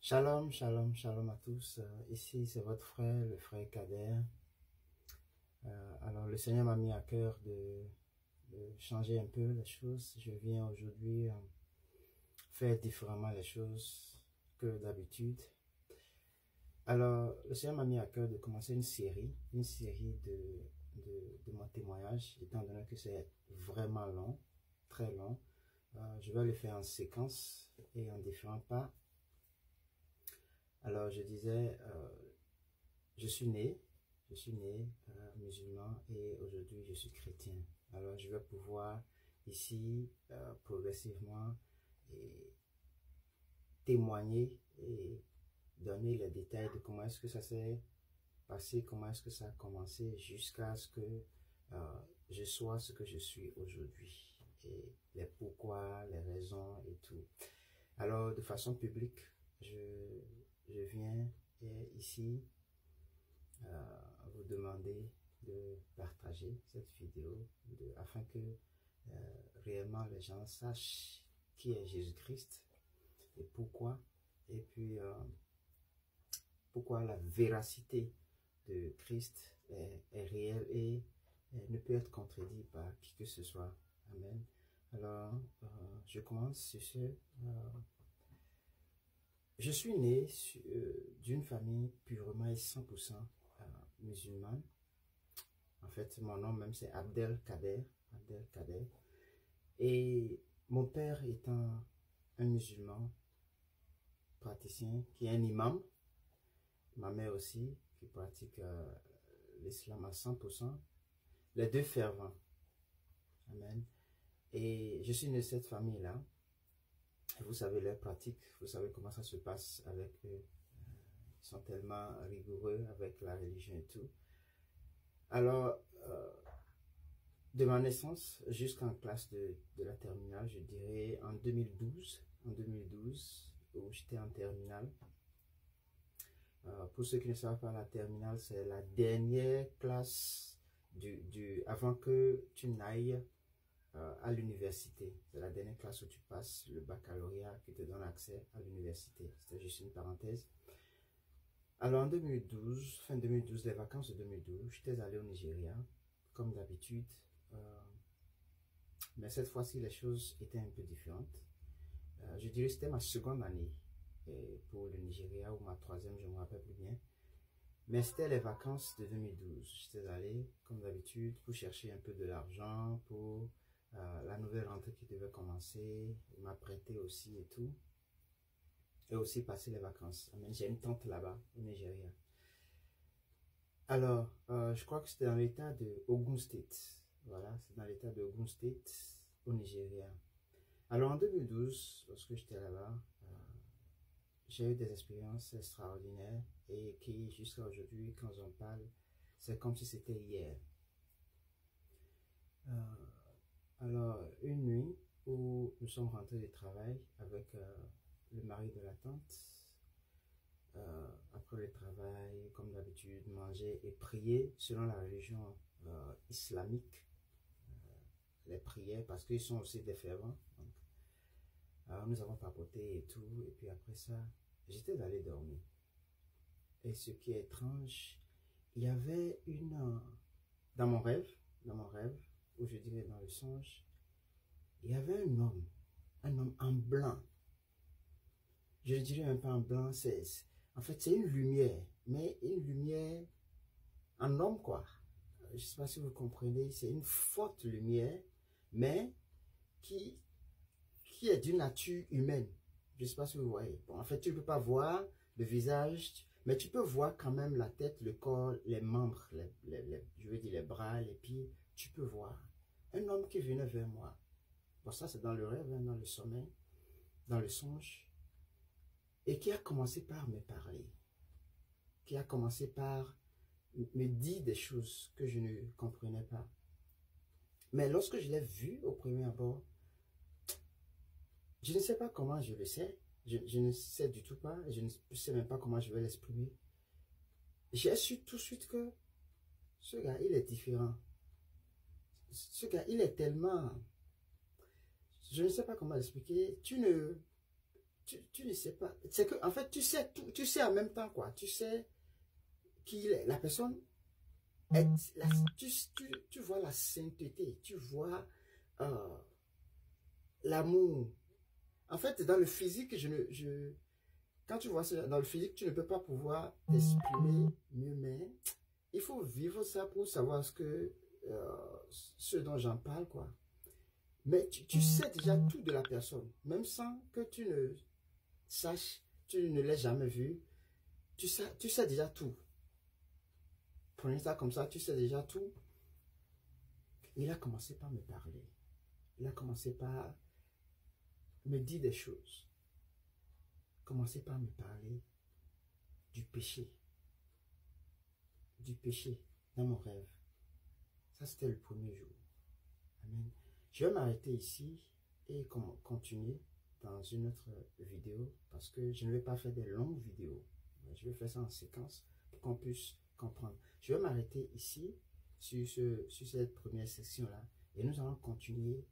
Shalom, shalom, shalom à tous. Ici, c'est votre frère, le frère Kader. Alors, le Seigneur m'a mis à cœur de changer un peu les choses. Je viens aujourd'hui faire différemment les choses que d'habitude. Alors, le Seigneur m'a mis à cœur de commencer une série de mon témoignage, étant donné que c'est vraiment long, très long. Je vais le faire en séquence et en différents pas. Alors, je disais, je suis né musulman et aujourd'hui je suis chrétien. Alors, je vais pouvoir ici progressivement et témoigner et donner les détails de comment est-ce que ça s'est passé, comment est-ce que ça a commencé jusqu'à ce que je sois ce que je suis aujourd'hui et les pourquoi, les raisons et tout. Alors, de façon publique, je viens ici vous demander de partager cette vidéo afin que réellement les gens sachent qui est Jésus-Christ et pourquoi, et puis pourquoi la véracité de Christ est réelle et ne peut être contredite par qui que ce soit. Amen. Alors, je commence sur ce. Je suis né d'une famille purement et 100% musulmane. En fait, mon nom même c'est Abdel Kader. Et mon père étant un musulman praticien, qui est un imam. Ma mère aussi, qui pratique l'islam à 100%. Les deux fervents. Amen. Et je suis né de cette famille-là. Vous savez leurs pratiques, vous savez comment ça se passe avec eux. Ils sont tellement rigoureux avec la religion et tout. Alors, de ma naissance jusqu'en classe de la terminale, je dirais en 2012, où j'étais en terminale. Pour ceux qui ne savent pas, la terminale, c'est la dernière classe avant que tu n'ailles à l'université. C'est la dernière classe où tu passes le baccalauréat qui te donne accès à l'université. C'était juste une parenthèse. Alors en 2012, fin 2012, les vacances de 2012, j'étais allé au Nigeria, comme d'habitude. Mais cette fois-ci, les choses étaient un peu différentes. Je dirais que c'était ma seconde année pour le Nigeria, ou ma troisième, je ne me rappelle plus bien. Mais c'était les vacances de 2012. J'étais allé, comme d'habitude, pour chercher un peu de l'argent, pour la nouvelle rentrée qui devait commencer, m'apprêter aussi et tout. Et aussi passer les vacances. J'ai une tante là-bas, au Nigeria. Alors, je crois que c'était dans l'état de Ogun State. Voilà, c'est dans l'état de Ogun State, au Nigeria. Alors, en 2012, lorsque j'étais là-bas, j'ai eu des expériences extraordinaires et qui, jusqu'à aujourd'hui, quand j'en parle, c'est comme si c'était hier. Alors, une nuit où nous sommes rentrés du travail avec le mari de la tante, après le travail, comme d'habitude, manger et prier selon la religion islamique, les prières, parce qu'ils sont aussi des fervents. Donc, alors nous avons papoté et tout, et puis après ça, j'étais allé dormir. Et ce qui est étrange, il y avait dans mon rêve, ou je dirais dans le songe, il y avait un homme en blanc. Je dirais un peu en blanc, en fait c'est une lumière, mais une lumière en homme quoi. Je ne sais pas si vous comprenez, c'est une forte lumière, mais qui est d'une nature humaine. Je ne sais pas si vous voyez. Bon, en fait, tu ne peux pas voir le visage, mais tu peux voir quand même la tête, le corps, les membres, je veux dire les bras, les pieds. Tu peux voir un homme qui venait vers moi. Bon, ça c'est dans le rêve, hein, dans le sommeil, dans le songe. Et qui a commencé par me parler. Qui a commencé par me dire des choses que je ne comprenais pas. Mais lorsque je l'ai vu au premier abord, je ne sais pas comment je le sais. Je ne sais du tout pas. Je ne sais même pas comment je vais l'exprimer. J'ai su tout de suite que ce gars, il est différent. Ce gars, il est tellement... Je ne sais pas comment l'expliquer. tu ne sais pas. C'est que, en fait, tu sais tout, tu sais en même temps, quoi. Tu sais qui il est. La personne, tu vois la sainteté, tu vois l'amour. En fait, dans le physique, quand tu vois ça dans le physique, tu ne peux pas pouvoir t'exprimer mieux, mais il faut vivre ça pour savoir ce dont j'en parle, quoi. Mais tu sais déjà tout de la personne, même sans que tu ne saches, tu ne l'aies jamais vu, tu sais déjà tout. Prenez ça comme ça, tu sais déjà tout. Il a commencé par me parler. Il a commencé par me dire des choses. Commencé par me parler du péché. Du péché dans mon rêve. Ça, c'était le premier jour. Amen. Je vais m'arrêter ici et continuer dans une autre vidéo parce que je ne vais pas faire des longues vidéos. Je vais faire ça en séquence pour qu'on puisse comprendre. Je vais m'arrêter ici sur cette première section-là et nous allons continuer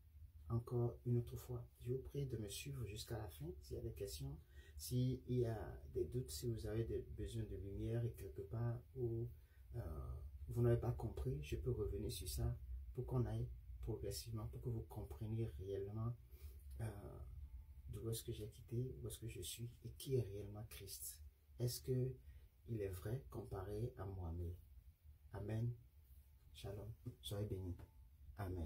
encore une autre fois. Je vous prie de me suivre jusqu'à la fin s'il y a des questions, s'il y a des doutes, si vous avez besoin de lumière et quelque part où vous n'avez pas compris, je peux revenir sur ça pour qu'on aille progressivement, pour que vous compreniez réellement d'où est-ce que j'ai quitté, où est-ce que je suis et qui est réellement Christ. Est-ce que il est vrai comparé à Mohamed? Amen. Shalom. Soyez bénis. Amen.